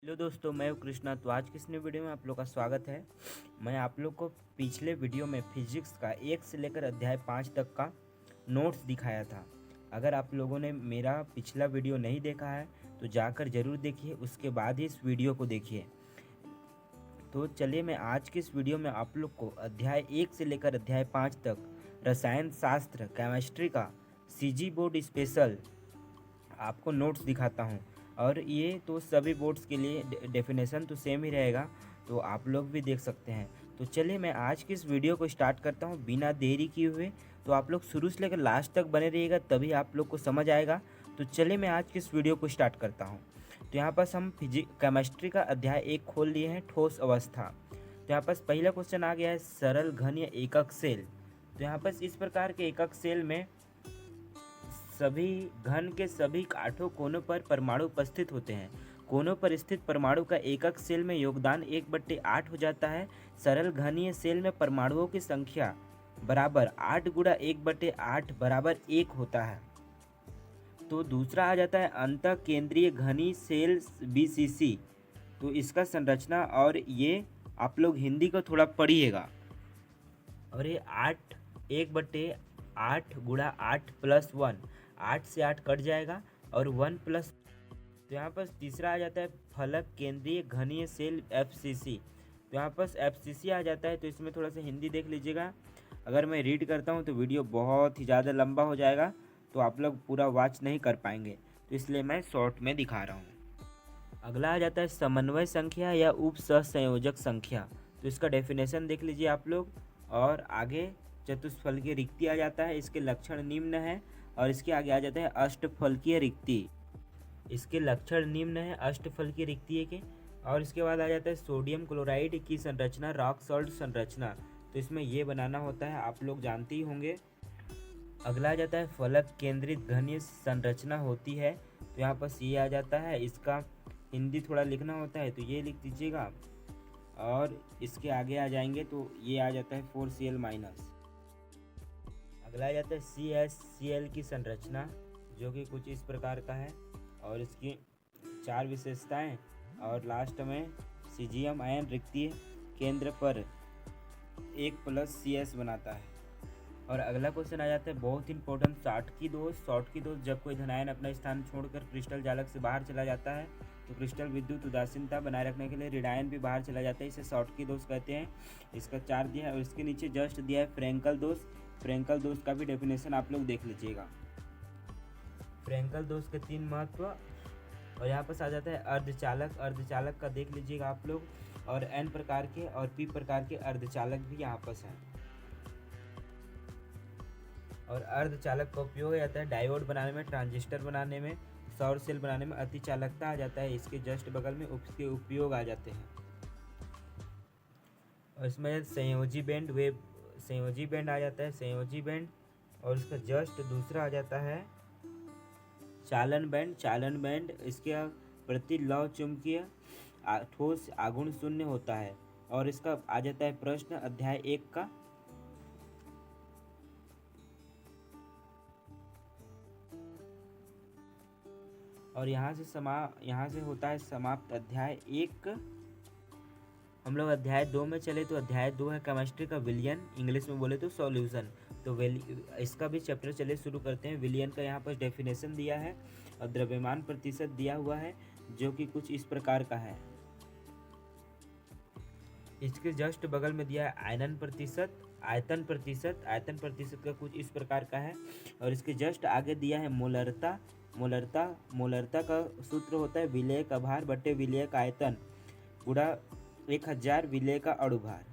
Hello दोस्तों, मैं हूं कृष्णा। तो आज की इस नई वीडियो में आप लोग का स्वागत है। मैं आप लोग को पिछले वीडियो में फिजिक्स का 1 से लेकर अध्याय 5 तक का नोट्स दिखाया था। अगर आप लोगों ने मेरा पिछला वीडियो नहीं देखा है तो जाकर ज़रूर देखिए, उसके बाद ही इस वीडियो को देखिए। तो चलिए, मैं आज की इस वीडियो में आप लोग को अध्याय 1 से लेकर अध्याय 5 तक रसायन शास्त्र केमिस्ट्री का सीजी बोर्ड स्पेशल आपको नोट्स दिखाता हूँ। और ये तो सभी बोर्ड्स के लिए डेफिनेशन तो सेम ही रहेगा, तो आप लोग भी देख सकते हैं। तो चलिए, मैं आज की इस वीडियो को स्टार्ट करता हूँ बिना देरी किए हुए। तो आप लोग शुरू से लेकर लास्ट तक बने रहिएगा, तभी आप लोग को समझ आएगा। तो चलिए, मैं आज की इस वीडियो को स्टार्ट करता हूँ। तो यहाँ पर हम केमिस्ट्री का अध्याय 1 खोल लिए हैं, ठोस अवस्था। तो यहाँ पर पहला क्वेश्चन आ गया है, सरल घन या एकक सेल। तो यहाँ पर इस प्रकार के एकक सेल में सभी घन के सभी आठों कोनों पर परमाणु उपस्थित होते हैं। कोनों पर स्थित परमाणु का एकक सेल में योगदान 1/8 हो जाता है। सरल घनीय सेल में परमाणुओं की संख्या बराबर 8 गुणा 1/8 बराबर 1 होता है। तो दूसरा आ जाता है अंतः केंद्रीय घनी सेल BCC। तो इसका संरचना, और ये आप लोग हिंदी को थोड़ा पढ़िएगा। और ये 1/8 गुणा 8 प्लस 1, 8 से 8 कट जाएगा और 1 प्लस। तो यहाँ पर तीसरा आ जाता है फलक केंद्रीय घनीय सेल FCC। तो यहाँ पर FCC आ जाता है। तो इसमें थोड़ा सा हिंदी देख लीजिएगा। अगर मैं रीड करता हूँ तो वीडियो बहुत ही ज़्यादा लंबा हो जाएगा, तो आप लोग पूरा वॉच नहीं कर पाएंगे, तो इसलिए मैं शॉर्ट में दिखा रहा हूँ। अगला आ जाता है समन्वय संख्या या उप सहसंयोजक संख्या। तो इसका डेफिनेशन देख लीजिए आप लोग। और आगे चतुष्फलकीय रिक्ति आ जाता है, इसके लक्षण निम्न है। और इसके आगे आ जाता है अष्टफलकीय रिक्ति। इसके लक्षण निम्न है अष्टफलकीय रिक्ति के। और इसके बाद आ जाता है सोडियम क्लोराइड की संरचना, रॉक सॉल्ट संरचना। तो इसमें ये बनाना होता है, आप लोग जानते ही होंगे। अगला आ जाता है फलक केंद्रित घनीय संरचना होती है। तो यहाँ पर ये आ जाता है, इसका हिंदी थोड़ा लिखना होता है, तो ये लिख दीजिएगा। और इसके आगे आ जाएंगे तो ये आ जाता है 4Cl-। अगला आ जाता है CaCl की संरचना, जो कि कुछ इस प्रकार का है। और इसकी 4 विशेषताएं। और लास्ट में सीजियम आयन रिक्तीय केंद्र पर 1+ CS बनाता है। और अगला क्वेश्चन आ जाता है बहुत इंपॉर्टेंट, शॉटकी दोष। जब कोई धनायन अपना स्थान छोड़कर क्रिस्टल जालक से बाहर चला जाता है तो क्रिस्टल विद्युत उदासीनता बनाए रखने के लिए ऋणायन भी बाहर चला जाता है, इसे शॉटकी दोष कहते हैं। इसका 4 दिया है। और इसके नीचे जस्ट दिया है फ्रेंकल दोष। फ्रेंकल दोष का भी डेफिनेशन आप लोग देख लीजिएगा। फ्रेंकल दोष के 3 महत्व। और यहाँ पर आ जाता है अर्धचालक। अर्धचालक का देख लीजिएगा आप लोग। और N प्रकार के और P प्रकार के अर्धचालक भी यहाँ पर हैं। और अर्धचालक का उपयोग जाता है डायोड बनाने में, ट्रांजिस्टर बनाने में, सौर सेल बनाने में। अतिचालकता आ जाता है, इसके जस्ट बगल में उसके उपयोग आ जाते हैं। और इसमें संयोजी बैंड आ जाता है, संयोजी बैंड। और इसका जस्ट दूसरा आ जाता है चालन बैंड। इसके प्रति लौ चुंबकीय ठोस आघूर्ण शून्य होता है। और इसका आ जाता है प्रश्न अध्याय 1 का। और यहाँ से होता है समाप्त अध्याय 1। हम लोग अध्याय 2 में चले तो अध्याय 2 है केमिस्ट्री का विलयन, इंग्लिश में बोले तो सॉल्यूशन। तो इसका भी चैप्टर चले शुरू करते हैं। विलयन का यहाँ पर डेफिनेशन दिया है और द्रव्यमान प्रतिशत दिया हुआ है, जो कि कुछ इस प्रकार का है। इसके जस्ट बगल में दिया है आयतन प्रतिशत का कुछ इस प्रकार का है। और इसके जस्ट आगे दिया है मोलरता का सूत्र होता है विलेय का भार बटे विलेय का आयतन गुणा 1000 विलेय का अणुभार।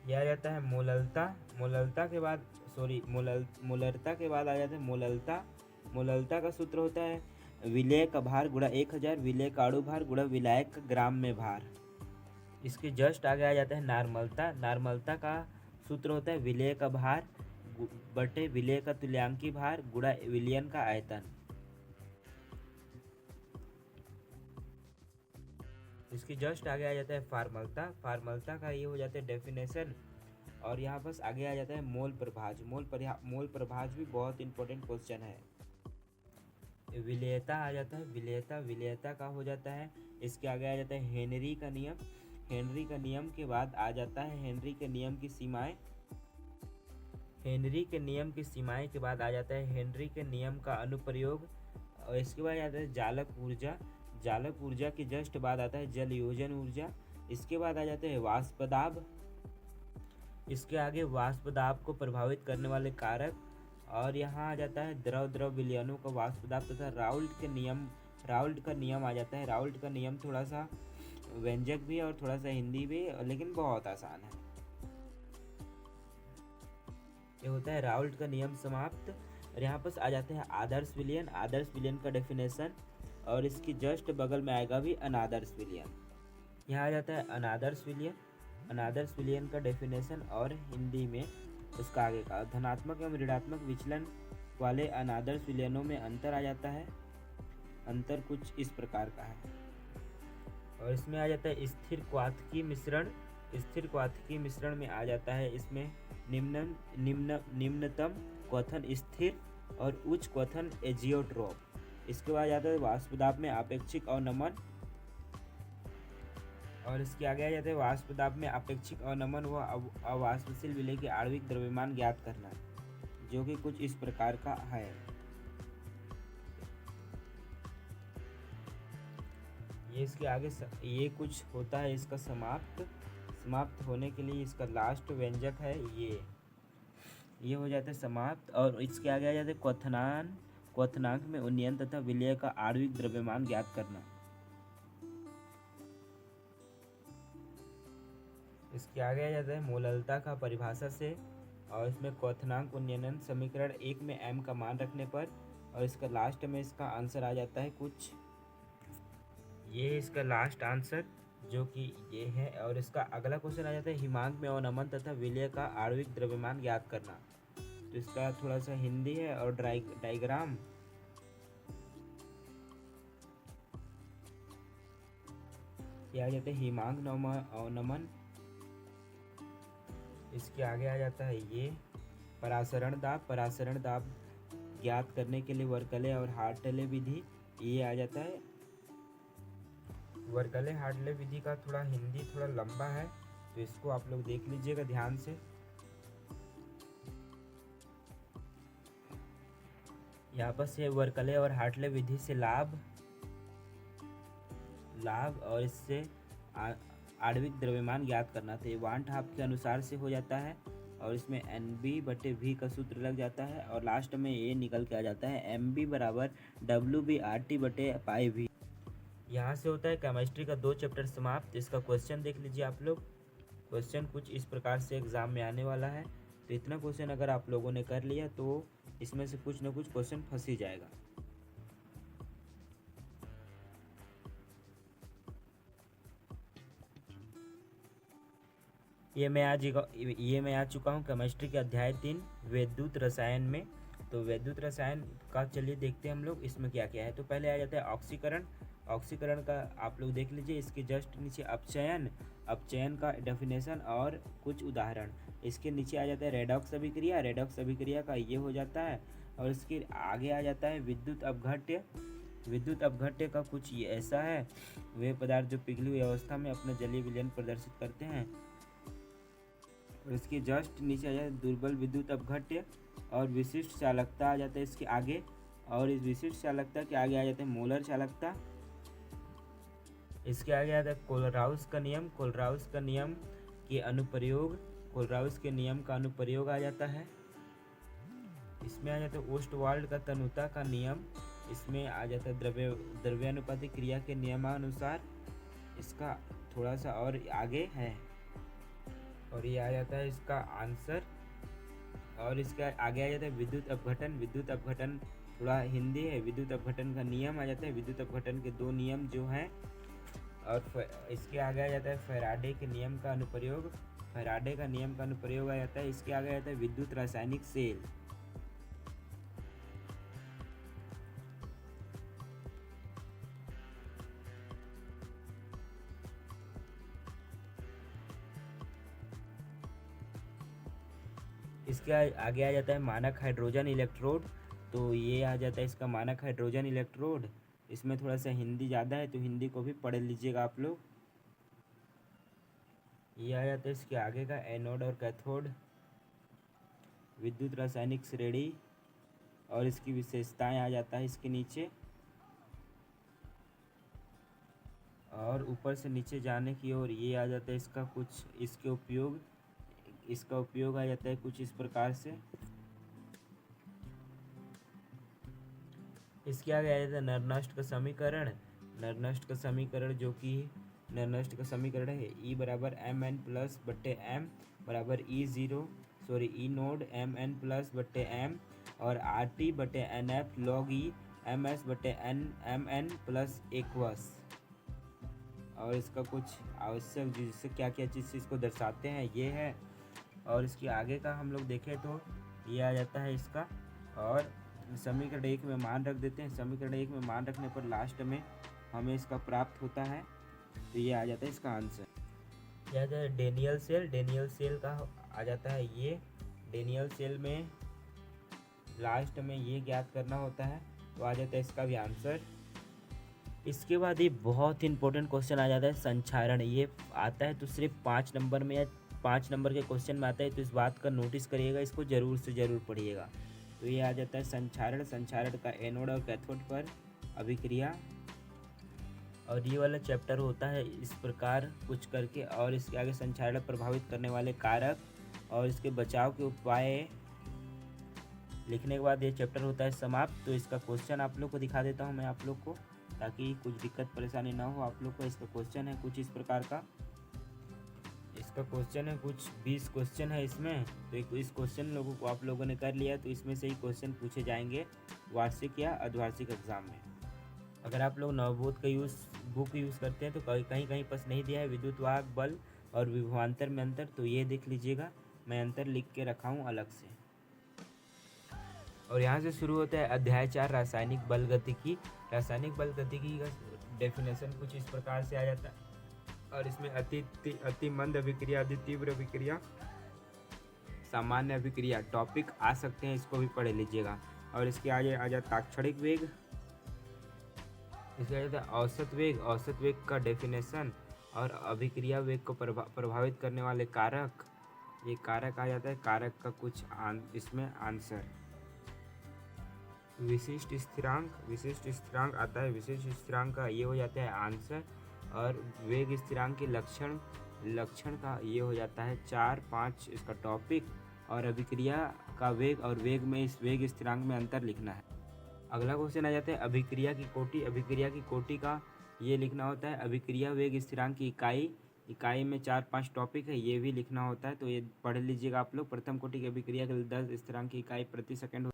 यह आ जाता है मोलरता के बाद आ जाता है मोलरता का सूत्र होता है विलेय का भार गुणा 1000 विलेय का अणुभार गुणा विलायक का ग्राम में भार। इसके जस्ट आगे आ जाता है नार्मलता का सूत्र होता है विलेय का भार बटे विलेय का तुल्यांकी भार गुणा विलयन का आयतन। इसकी जस्ट आगे आ जाता है फार्मलता का ये हो जाता है डेफिनेशन। और यहाँ बस आगे आ जाता है मोल प्रभाज भी बहुत इंपॉर्टेंट क्वेश्चन है। विलेयता आ जाता है विलेयता का हो जाता है इसके आगे आ जाता है हेनरी का नियम। हेनरी का नियम के बाद आ जाता है हेनरी के नियम की सीमाएं। हेनरी के नियम की सीमाएं के बाद आ जाता है हेनरी के नियम का अनुप्रयोग। और इसके बाद आता है जालक ऊर्जा। जालक ऊर्जा के जस्ट बाद आता है जल योजन ऊर्जा। इसके बाद आ जाते हैं वाष्प दाब। इसके आगे वाष्प दाब को प्रभावित करने वाले कारक। और यहाँ आ जाता है द्रव द्रव विलयनों का वाष्प दाब तथा राउल्ट का नियम आ जाता है। राउल्ट का नियम थोड़ा सा व्यंजक भी है और थोड़ा सा हिंदी भी, लेकिन बहुत आसान है। ये होता है राउल्ट का नियम समाप्त। और यहाँ पर आ जाते हैं आदर्श विलयन। आदर्श विलयन का डेफिनेशन, और इसकी जस्ट बगल में आएगा भी अनादर्श विलयन। यहाँ आ जाता है अनादर्श विलयन। अनादर्श विलयन का डेफिनेशन और हिंदी में उसका आगे का धनात्मक एवं ऋणात्मक विचलन वाले अनादर्श विलयनों में अंतर आ जाता है। अंतर कुछ इस प्रकार का है। और इसमें आ जाता है स्थिर क्वाथकी मिश्रण। स्थिर क्वाथकी मिश्रण में आ जाता है इसमें निम्नतम क्वथन स्थिर और उच्च क्वथन एजियोट्रोप। इसके बाद आता है वाष्प दाब में आपेक्षिक अवनमन। और इसके आगे आ जाते हैं वाष्प दाब में आपेक्षिक अवनमन व अवाष्पशील विलय के आणविक द्रव्यमान ज्ञात करना, जो कि कुछ इस प्रकार का है। ये इसके आगे ये कुछ होता है इसका समाप्त होने के लिए इसका लास्ट व्यंजक है ये हो जाता है समाप्त। और इसके आगे आ जाते हैं क्वथनांक में उन्नयन तथा विलय का आणविक द्रव्यमान ज्ञात करना। इसके आगे आ जाता है मोललता का परिभाषा से। और इसमें क्वथनांक उन्नयन समीकरण 1 में m का मान रखने पर। और इसका लास्ट में इसका आंसर आ जाता है कुछ ये इसका लास्ट आंसर जो कि ये है। और इसका अगला क्वेश्चन आ जाता है हिमांक में अवनमन तथा विलय का आणविक द्रव्यमान ज्ञात करना। तो इसका थोड़ा सा हिंदी है और डायग्राम। ये आ जाता है हिमांक अवनमन। इसके आगे आ जाता है ये परासरण दाब ज्ञात करने के लिए वर्कले और हार्टले विधि। ये आ जाता है वर्कले हार्टले विधि का थोड़ा हिंदी थोड़ा लंबा है, तो इसको आप लोग देख लीजिएगा ध्यान से। यहाँ पर से वर्कले और हार्टले विधि से लाभ और इससे आणविक द्रव्यमान ज्ञात करना। तो ये वांट हाफ के अनुसार से हो जाता है। और इसमें NB/V का सूत्र लग जाता है। और लास्ट में ये निकल के आ जाता है MB बराबर WB/RT/πV। यहाँ से होता है केमिस्ट्री का 2 चैप्टर समाप्त। इसका क्वेश्चन देख लीजिए आप लोग। क्वेश्चन कुछ इस प्रकार से एग्जाम में आने वाला है। तो इतना क्वेश्चन अगर आप लोगों ने कर लिया तो इसमें से कुछ ना कुछ क्वेश्चन फंस ही जाएगा। ये मैं आ चुका हूँ केमिस्ट्री के अध्याय 3 वैद्युत रसायन में। तो वैद्युत रसायन का चलिए देखते हैं हम लोग इसमें क्या क्या है। तो पहले आ जाता है ऑक्सीकरण का आप लोग देख लीजिए। इसके जस्ट नीचे अपचयन का डेफिनेशन और कुछ उदाहरण। इसके नीचे आ जाता है रेडॉक्स अभिक्रिया का ये हो जाता है। और इसके आगे आ जाता है विद्युत अपघट्य का कुछ ये ऐसा है, वे पदार्थ जो पिघली हुई अवस्था में अपना जलीय विलयन प्रदर्शित करते हैं। और इसके जस्ट नीचे आ जाता है दुर्बल विद्युत अपघट्य और विशिष्ट चालकता आ जाता है इसके आगे। और इस विशिष्ट चालकता के आगे आ जाता है मोलर चालकता। इसके आगे आता है कोलराउस का नियम के नियम का अनुप्रयोग आ जाता है। इसमें आ जाता है ओस्टवाल्ड का तनुता का नियम। इसमें आ जाता है द्रव्यानुपातिक क्रिया के नियमानुसार। इसका थोड़ा सा और आगे है। और ये आ जाता है इसका आंसर। और इसका आगे आ जाता है विद्युत अपघटन थोड़ा हिंदी है। विद्युत अपघटन का नियम आ जाता है। विद्युत अपघटन के 2 नियम जो हैं। और इसके आगे आ जाता है फैराडे के नियम का अनुप्रयोग आ जाता है। इसके आगे आ जाता है विद्युत रासायनिक सेल। इसके आगे आ जाता है मानक हाइड्रोजन इलेक्ट्रोड। तो ये आ जाता है इसका मानक हाइड्रोजन इलेक्ट्रोड। इसमें थोड़ा सा हिंदी ज़्यादा है तो हिंदी को भी पढ़ लीजिएगा आप लोग। ये आ जाता है इसके आगे का एनोड और कैथोड, विद्युत रासायनिक श्रेणी और इसकी विशेषताएं आ जाता है इसके नीचे। और ऊपर से नीचे जाने की ओर ये आ जाता है इसका कुछ इसका उपयोग आ जाता है कुछ इस प्रकार से। इसके आगे आ जाता है नरनष्ट का समीकरण। नरनष्ट का समीकरण जो कि नरनष्ट का समीकरण है E बराबर एम एन प्लस बट्टे एम बराबर E naught M N plus बट्टे एम और आर टी बटे N F log E M S बटे एम एन प्लस एक्वस। और इसका कुछ आवश्यक जिससे क्या क्या चीज़ इसको दर्शाते हैं ये है। और इसके आगे का हम लोग देखें तो ये आ जाता है इसका। और समीकरण 1 में मान रख देते हैं। समीकरण 1 में मान रखने पर लास्ट में हमें इसका प्राप्त होता है, तो ये आ जाता है इसका आंसर। यह आ जाता है डेनियल सेल। डेनियल सेल का आ जाता है ये। डेनियल सेल में लास्ट में ये ज्ञात करना होता है, तो आ जाता है इसका भी आंसर। इसके बाद ये बहुत इंपॉर्टेंट क्वेश्चन आ जाता है संचारण। ये आता है तो सिर्फ 5 नंबर में या 5 नंबर के क्वेश्चन में आता है, तो इस बात का नोटिस करिएगा, इसको ज़रूर से ज़रूर पढ़िएगा। तो ये आ जाता है संचारण। संचारण का एनोड और कैथोड पर अभिक्रिया। और ये वाला चैप्टर होता है इस प्रकार कुछ करके। और इसके आगे संचारण प्रभावित करने वाले कारक और इसके बचाव के उपाय लिखने के बाद ये चैप्टर होता है समाप्त। तो इसका क्वेश्चन आप लोग को दिखा देता हूँ मैं आप लोग को, ताकि कुछ दिक्कत परेशानी ना हो आप लोग को। इसका क्वेश्चन है कुछ इस प्रकार का। इसका क्वेश्चन है कुछ 20 क्वेश्चन है इसमें। तो इस क्वेश्चन लोगों को आप लोगों ने कर लिया, तो इसमें से ही क्वेश्चन पूछे जाएंगे वार्षिक या अर्धवार्षिक एग्जाम में। अगर आप लोग नवबोध का बुक यूज़ करते हैं तो कहीं कहीं पास नहीं दिया है विद्युत वाहक बल और विभवांतर में अंतर, तो ये देख लीजिएगा, मैं अंतर लिख के रखा हूँ अलग से। और यहाँ से शुरू होता है अध्याय 4 रासायनिक बल गतिकी। रासायनिक बल गतिकी का डेफिनेशन कुछ इस प्रकार से आ जाता है। और इसमें अति मंद अभिक्रिया, अति तीव्र अभिक्रिया, सामान्य अभिक्रिया टॉपिक आ सकते हैं, इसको भी पढ़ लीजिएगा। और इसके आगे आ जाता ताक्षणिक वेग। इसके आ जाता औसत वेग। औसत वेग का डेफिनेशन और अभिक्रिया वेग को प्रभावित करने वाले कारक, ये कारक आ जाता है। कारक का कुछ इसमें आंसर। विशिष्ट स्थिरांक। विशिष्ट स्थिरांक आता है। विशिष्ट स्थिरांक का ये हो जाता है आंसर। और वेग स्थिरांक के लक्षण का ये हो जाता है 4-5 इसका टॉपिक। और अभिक्रिया का वेग और वेग में इस वेग स्थिरांक में अंतर लिखना है। अगला क्वेश्चन आ जाता है अभिक्रिया की कोटि। अभिक्रिया की कोटि का ये लिखना होता है। अभिक्रिया वेग स्थिरांक की इकाई में 4-5 टॉपिक है, ये भी लिखना होता है, तो ये पढ़ लीजिएगा आप लोग। प्रथम कोटि की अभिक्रिया के लिए 10 स्थिरांक की इकाई प्रति सेकंड।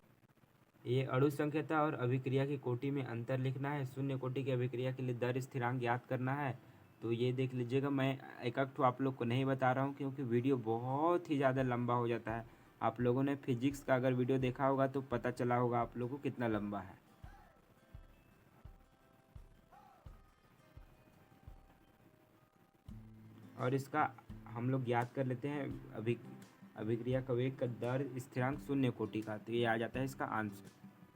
ये अणु संख्या और अभिक्रिया की कोटि में अंतर लिखना है। शून्य कोटि की अभिक्रिया के लिए दर स्थिरांक याद करना है, तो ये देख लीजिएगा। मैं एक ठो आप लोग को नहीं बता रहा हूँ क्योंकि वीडियो बहुत ही ज़्यादा लंबा हो जाता है। आप लोगों ने फिजिक्स का अगर वीडियो देखा होगा तो पता चला होगा आप लोगों को कितना लंबा है। और इसका हम लोग याद कर लेते हैं अभिक्रिया का वेग का दर स्थिरांक शून्य कोटि का, तो ये आ जाता है इसका आंसर।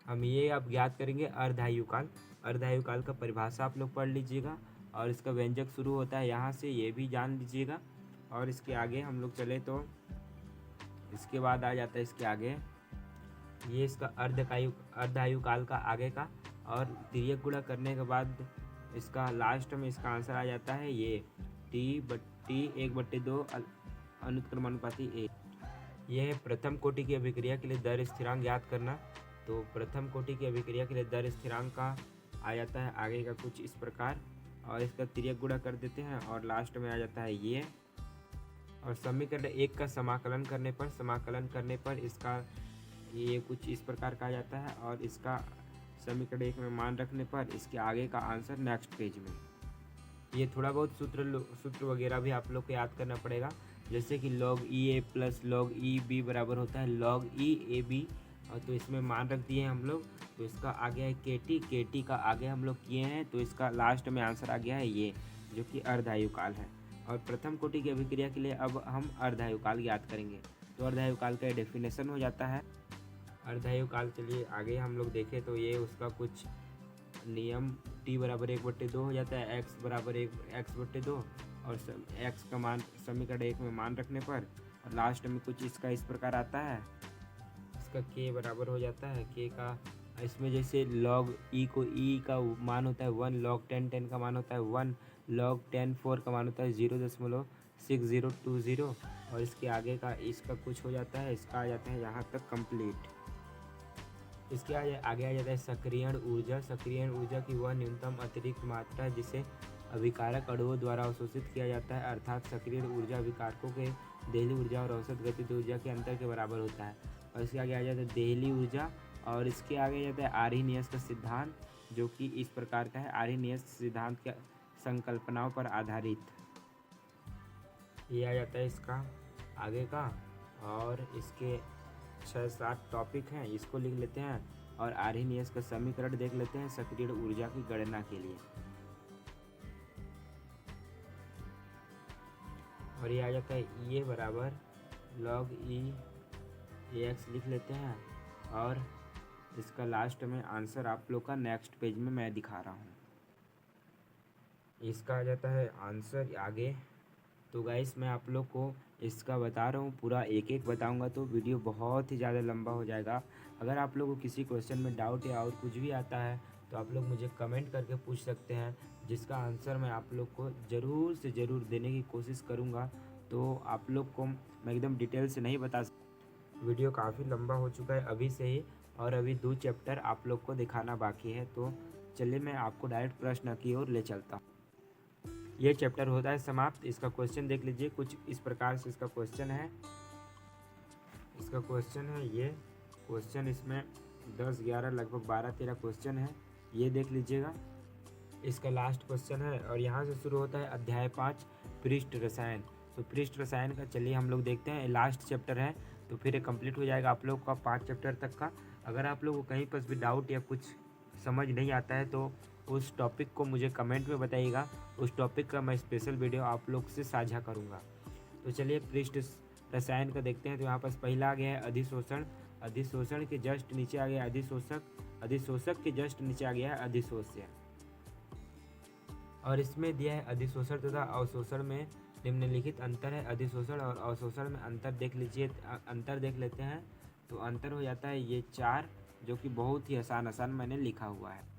हम ये अब याद करेंगे अर्धायुकाल। अर्धायुकाल का परिभाषा आप लोग पढ़ लीजिएगा। और इसका व्यंजक शुरू होता है यहाँ से, ये भी जान लीजिएगा। और इसके आगे हम लोग चले तो इसके बाद आ जाता है इसके आगे ये इसका अर्धायुकाल का आगे का। और तिर्यक गुणा करने के बाद इसका लास्ट में इसका आंसर आ जाता है ये T 1/2 अनुत्क्रमानुपाती A। यह है प्रथम कोटि की अभिक्रिया के लिए दर स्थिरांक याद करना। तो प्रथम कोटि की अभिक्रिया के लिए दर स्थिरांक का आ जाता है आगे का कुछ इस प्रकार। और इसका तिर्यक गुणा कर देते हैं और लास्ट में आ जाता है ये। और समीकरण 1 का समाकलन करने पर इसका ये कुछ इस प्रकार का आ जाता है। और इसका समीकरण 1 में मान रखने पर इसके आगे का आंसर नेक्स्ट पेज में। ये थोड़ा बहुत सूत्र वगैरह भी आप लोग को याद करना पड़ेगा, जैसे कि log EA plus log EB बराबर होता है log EAB। और तो इसमें मान रख दिए हम लोग, तो इसका आ गया है KT का आगे हम लोग किए हैं, तो इसका लास्ट में आंसर आ गया है ये, जो कि अर्धायुकाल है। और प्रथम कोटि की अभिक्रिया के लिए अब हम अर्धायुकाल याद करेंगे। तो अर्धायुकाल का डेफिनेशन हो जाता है। अर्धायुकाल के लिए आगे हम लोग देखें तो ये उसका कुछ नियम t बराबर 1/2 हो जाता है, x बराबर 1x/2 और x का मान समीकरण 1 में मान रखने पर, और लास्ट में कुछ इसका इस प्रकार आता है। इसका k बराबर हो जाता है k का, इसमें जैसे log e को e का मान होता है 1, log 10 का मान होता है 1, log 10 4 का मान होता है 0.6020 और इसके आगे का इसका कुछ हो जाता है, इसका आ जाता है यहाँ तक कंप्लीट। इसके आगे आ जाता है सक्रियण ऊर्जा। सक्रियण ऊर्जा की वह न्यूनतम अतिरिक्त मात्रा जिसे अभिकारक अणुओं द्वारा अवशोषित किया जाता है, अर्थात सक्रियण ऊर्जा अभिकारकों के देहली ऊर्जा और औसत गतिज ऊर्जा के अंतर के बराबर होता है। और इसके आगे आ जाता है देहली ऊर्जा, और इसके आगे आ जाता है आर्हीनियस का सिद्धांत, जो कि इस प्रकार का है। आर्हीनियस सिद्धांत के संकल्पनाओं पर आधारित ये आ जाता है इसका आगे का, और इसके 6-7 टॉपिक हैं, इसको लिख लेते हैं और आर्हीनियस का समीकरण देख लेते हैं सक्रिय ऊर्जा की गणना के लिए। और ये आ जाता है ये बराबर log e ax लिख लेते हैं, और इसका लास्ट में आंसर आप लोग का नेक्स्ट पेज में मैं दिखा रहा हूँ। इसका आ जाता है आंसर आगे। तो गाइस मैं आप लोग को इसका बता रहा हूँ, पूरा एक एक बताऊँगा तो वीडियो बहुत ही ज़्यादा लंबा हो जाएगा। अगर आप लोग को किसी क्वेश्चन में डाउट या और कुछ भी आता है तो आप लोग मुझे कमेंट करके पूछ सकते हैं, जिसका आंसर मैं आप लोग को ज़रूर से ज़रूर देने की कोशिश करूँगा। तो आप लोग को मैं एकदम डिटेल से नहीं बता सकता, वीडियो काफ़ी लंबा हो चुका है अभी से ही, और अभी 2 चैप्टर आप लोग को दिखाना बाकी है। तो चलिए मैं आपको डायरेक्ट प्रश्न की ओर ले चलता हूँ। ये चैप्टर होता है समाप्त। इसका क्वेश्चन देख लीजिए, कुछ इस प्रकार से इसका क्वेश्चन है। इसका क्वेश्चन है ये क्वेश्चन, इसमें 10, 11 लगभग 12, 13 क्वेश्चन है, ये देख लीजिएगा। इसका लास्ट क्वेश्चन है और यहाँ से शुरू होता है अध्याय 5 पृष्ठ रसायन। तो पृष्ठ रसायन का चलिए हम लोग देखते हैं, लास्ट चैप्टर है तो फिर ये कंप्लीट हो जाएगा आप लोग का 5 चैप्टर तक का। अगर आप लोग को कहीं पर भी डाउट या कुछ समझ नहीं आता है तो उस टॉपिक को मुझे कमेंट में बताइएगा, उस टॉपिक का मैं स्पेशल वीडियो आप लोग से साझा करूँगा। तो चलिए पृष्ठ रसायन का देखते हैं। तो यहाँ पास पहला आ गया है अधिशोषण। अधिशोषण के जस्ट नीचे आ गया अधिशोषक। अधिशोषक के जस्ट नीचे आ गया है अधिशोष्य, और इसमें दिया है अधिशोषण तथा अवशोषण में निम्नलिखित अंतर है। अधिशोषण और अवशोषण में अंतर देख लीजिए, अंतर देख लेते हैं। तो अंतर हो जाता है ये 4, जो कि बहुत ही आसान मैंने लिखा हुआ है।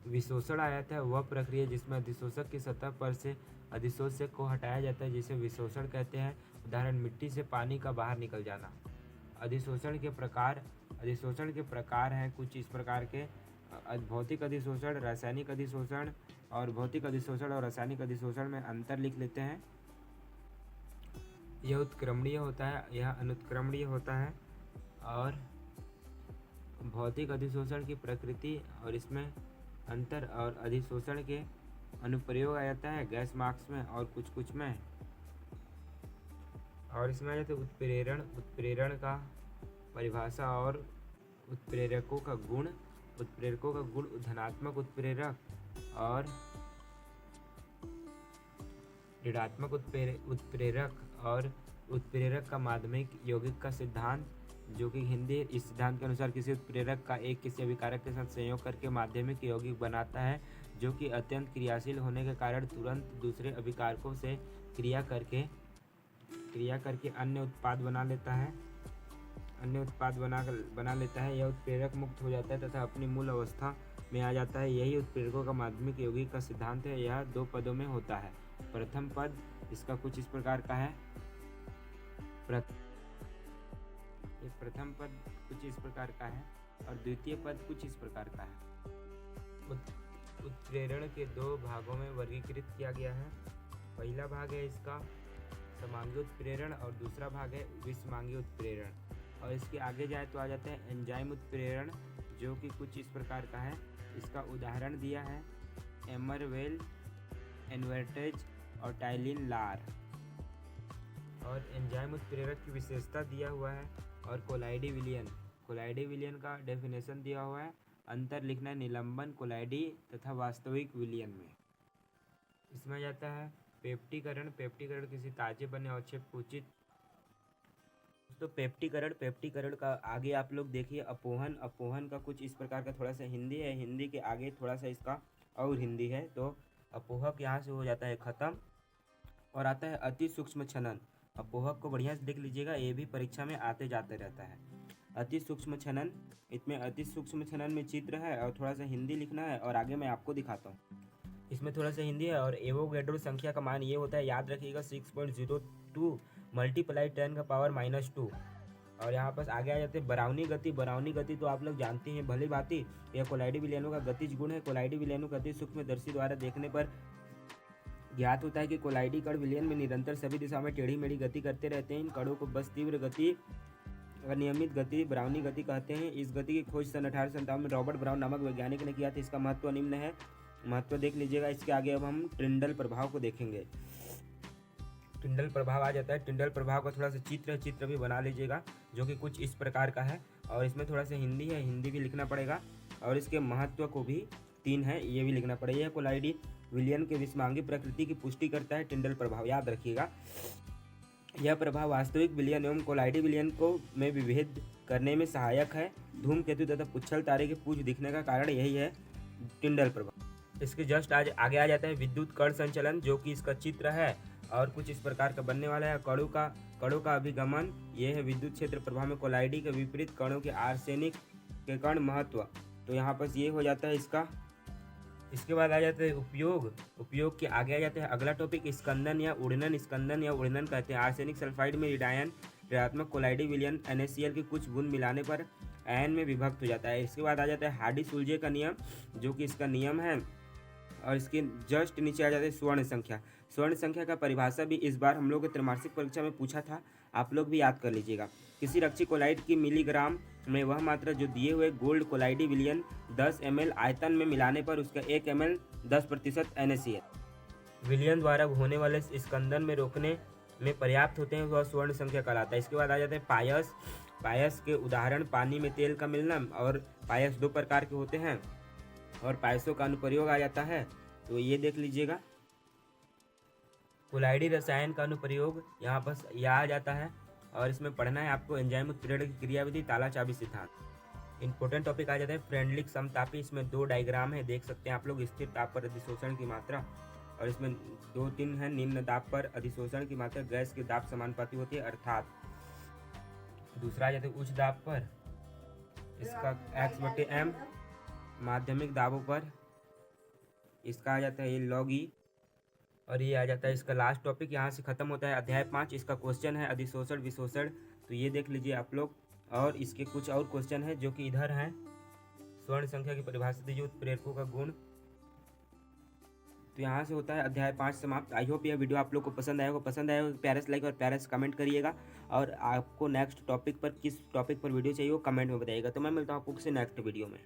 विशोषण आ जाता है वह प्रक्रिया जिसमें अधिशोषक की सतह पर से अधिशोष्यक को हटाया जाता है, जिसे विशोषण कहते हैं। उदाहरण मिट्टी से पानी का बाहर निकल जाना। अधिशोषण के प्रकार हैं कुछ इस प्रकार के, भौतिक अधिशोषण, रासायनिक अधिशोषण, और भौतिक अधिशोषण और रासायनिक अधिशोषण में अंतर लिख लेते हैं। यह उत्क्रमणीय होता है, यह अनुत्क्रमणीय होता है। और भौतिक अधिशोषण की प्रकृति और इसमें अंतर, और अधिशोषण के अनुप्रयोग आ जाता है गैस मार्क्स में और कुछ में। और इसमें आ जाता है उत्प्रेरण। उत्प्रेरण का परिभाषा और उत्प्रेरकों का गुण। उत्प्रेरकों का गुण धनात्मक उत्प्रेरक और ऋणात्मक उत्प्रेरक, और उत्प्रेरक का माध्यमिक यौगिक का सिद्धांत, जो कि हिंदी इस सिद्धांत के अनुसार किसी उत्प्रेरक का एक किसी अभिकारक के साथ संयोग करके माध्यमिक यौगिक बनाता है, जो कि अत्यंत क्रियाशील होने के कारण तुरंत दूसरे अभिकारकों से क्रिया करके अन्य उत्पाद बना लेता है। यह उत्प्रेरक मुक्त हो जाता है तथा अपनी मूल अवस्था में आ जाता है। यही उत्प्रेरकों का माध्यमिक यौगिक का सिद्धांत है। यह 2 पदों में होता है। प्रथम पद इसका कुछ इस प्रकार का है। प्रथम पद कुछ इस प्रकार का है और द्वितीय पद कुछ इस प्रकार का है। उत्प्रेरण के 2 भागों में वर्गीकृत किया गया है। पहला भाग है इसका समांगी उत्प्रेरण और दूसरा भाग है विषमांगी उत्प्रेरण। और इसके आगे जाए तो आ जाता है एंजाइम उत्प्रेरण, जो कि कुछ इस प्रकार का है। इसका उदाहरण दिया है एमरवेल, एनवर्टेज और टाइलिन लार। और एंजाइम उत्प्रेरक की विशेषता दिया हुआ है, और कोलाइडी विलियन का डेफिनेशन दिया हुआ है। अंतर लिखना है निलंबन कोलाइडी तथा वास्तविक विलियन में। इसमें जाता है पेप्टीकरण। पेप्टीकरण किसी ताजे बने अवक्षेप को उचित तो पेप्टीकरण का आगे आप लोग देखिए अपोहन का कुछ इस प्रकार का थोड़ा सा हिंदी है, हिंदी के आगे थोड़ा सा इसका और हिंदी है। तो अपोहक यहाँ से हो जाता है ख़त्म और आता है अति सूक्ष्म छनन। अपोहक को बढ़िया से देख लीजिएगा, ये भी परीक्षा में आते जाते रहता है। अति सूक्ष्म छनन, इसमें अति सूक्ष्म छनन में चित्र है और थोड़ा सा हिंदी लिखना है और आगे मैं आपको दिखाता हूँ। इसमें थोड़ा सा हिंदी है और एवोगैड्रो संख्या का मान ये होता है, याद रखिएगा 6.02 मल्टीप्लाई 10 का पावर -2। और यहाँ पर आगे आ जाते हैं बराउनी गति तो आप लोग जानते हैं भली भांति, यह कोलाइडी विलयनों का गतिज गुण है। कोलाइडी विलयनों का गति सूक्ष्मदर्शी द्वारा देखने पर ज्ञात होता है कि कोलाइडी कण विलयन में निरंतर सभी दिशाओं में टेढ़ी मेढ़ी गति करते रहते हैं। इन कणों को बस तीव्र गति, अनियमित गति, ब्राउनी गति कहते हैं। इस गति की खोज सन 1857 में रॉबर्ट ब्राउन नामक वैज्ञानिक ने किया था। इसका महत्व निम्न है, महत्व देख लीजिएगा। इसके आगे अब हम टिंडल प्रभाव को देखेंगे। टिंडल प्रभाव आ जाता है। टिंडल प्रभाव का थोड़ा सा चित्र भी बना लीजिएगा, जो कि कुछ इस प्रकार का है और इसमें थोड़ा सा हिंदी है, हिंदी भी लिखना पड़ेगा और इसके महत्व को भी 3 है, ये भी लिखना पड़ेगा। यह कोलाइडी विलयन के विषमांगी प्रकृति की पुष्टि करता है। टिंडल प्रभाव याद रखिएगा, यह प्रभाव वास्तविक विलयन एवं कोलाइडी विलयन को में विभेद करने में सहायक है। धूमकेतु तथा पुच्छल तारे के पूंछ दिखने का कारण यही है, टिंडल प्रभाव। इसके जस्ट आज आगे आ जाता है विद्युत कण संचलन, जो कि इसका चित्र है और कुछ इस प्रकार का बनने वाला है। कणों का अभिगमन, ये है विद्युत क्षेत्र प्रभाव में कोलाइडी के विपरीत कणों के आर्सेनिक के कण महत्व। तो यहाँ पर ये हो जाता है इसका। इसके बाद आ जाता है उपयोग के आगे आ जाता है अगला टॉपिक स्कंदन या उड़नन कहते हैं। आर्सेनिक सल्फाइड में ऋणात्मक कोलाइडी विलयन NaCl के कुछ बूंद मिलाने पर आयन में विभक्त हो जाता है। इसके बाद आ जाता है हार्डी-सुलजे का नियम, जो कि इसका नियम है और इसके जस्ट नीचे आ जाता है स्वर्ण संख्या। स्वर्ण संख्या का परिभाषा भी इस बार हम लोग को त्रैमासिक परीक्षा में पूछा था, आप लोग भी याद कर लीजिएगा। किसी रक्षी कोलाइड की मिलीग्राम में वह मात्रा जो दिए हुए गोल्ड कोलाइडी विलयन 10 ml आयतन में मिलाने पर उसका 1 ml 10% NaCl विलयन द्वारा होने वाले स्कंदन में रोकने में पर्याप्त होते हैं, वह स्वर्ण संख्या कहलाता है। इसके बाद आ जाता है पायस के उदाहरण पानी में तेल का मिलना, और पायस 2 प्रकार के होते हैं और पायसों का अनुप्रयोग आ जाता है। तो ये देख लीजिएगा, कोलाइडी रसायन का अनुप्रयोग यहाँ पर यह आ जाता है और इसमें पढ़ना है आपको एंजाइम उत्प्रेरक की क्रियाविधि, ताला चाबी सिद्धांत। इंपॉर्टेंट टॉपिक आ जाता है फ्रेंडलिक समतापी। इसमें 2 डायग्राम है, देख सकते हैं आप लोग। स्थिर ताप पर अधिशोषण की मात्रा और इसमें 2-3 है। निम्न दाब पर अधिशोषण की मात्रा गैस के दाब समानुपाती होती है, अर्थात। दूसरा आ जाता है उच्च दाब पर, इसका x/m। माध्यमिक दाबों पर इसका आ जाता है ये log E। और ये आ जाता है इसका लास्ट टॉपिक, यहाँ से ख़त्म होता है अध्याय 5। इसका क्वेश्चन है अधिशोषण विशोषण, तो ये देख लीजिए आप लोग। और इसके कुछ और क्वेश्चन है जो कि इधर हैं। स्वर्ण संख्या की परिभाषा दीजिए, उत्प्रेरकों का गुण। तो यहाँ से होता है अध्याय 5 समाप्त। आई होप यह वीडियो आप लोग को पसंद आएगा। प्यारे से लाइक और प्यारे से कमेंट करिएगा, और आपको नेक्स्ट टॉपिक पर किस टॉपिक पर वीडियो चाहिए वो कमेंट में बताइएगा। तो मैं मिलता हूँ आपको किसी नेक्स्ट वीडियो में।